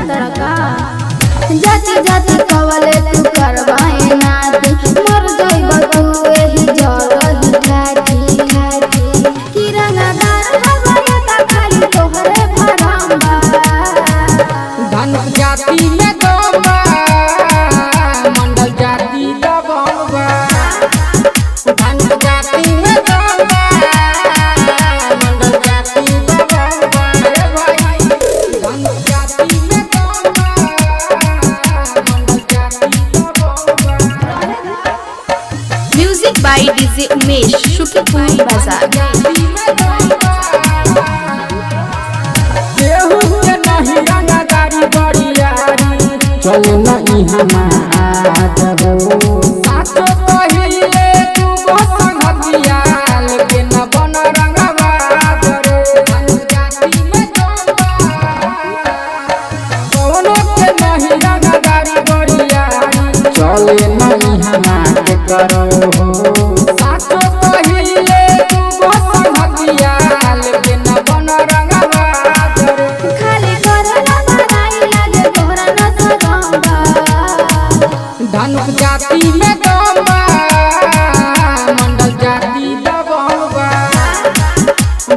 तड़का जाति जाति कवले तू करवाए नाती मर जाइब तू एही जरही ठाठी ठाठी की रंगदार हवाया ता खाली तोहरे भरंबा धन जाति में दबा मंडल जाति दबा धन जाति में दबा मंडल जाति दबा रे भाई धन जाति में दबा मंडल जाति दबा। Music by DJ Umesh Shuklapur बाजार। केहू के नहीं रंगदारी बड़ियारी चल नहीं हमार साचो कहिले तू बसंगतिया लेके न बन रंगवा रे जाति में दबा कोनो के नहीं रंगदारी बड़ियारी चले नहीं हमार करो साचो कहिले तू बसंगतिया लेके न बन रंगवा रे खाली करला बड़ाई लागे तोहरा न सरंबा धनुक जाति में दबा मंडल जाति दबा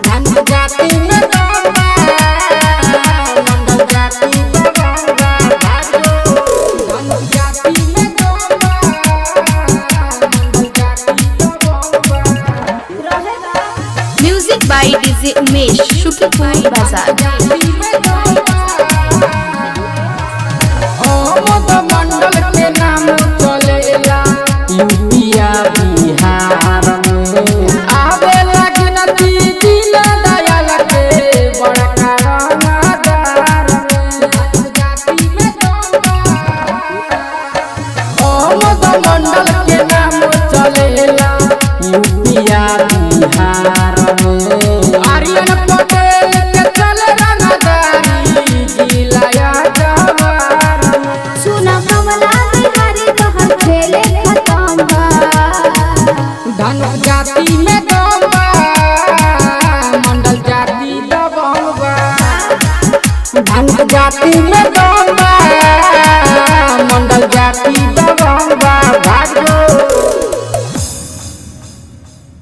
धनुक जाति में दबा मंडल जाति दबा धनुक जाति में दबा मंडल जाति दबा। Music by DJ Umesh Shuklapur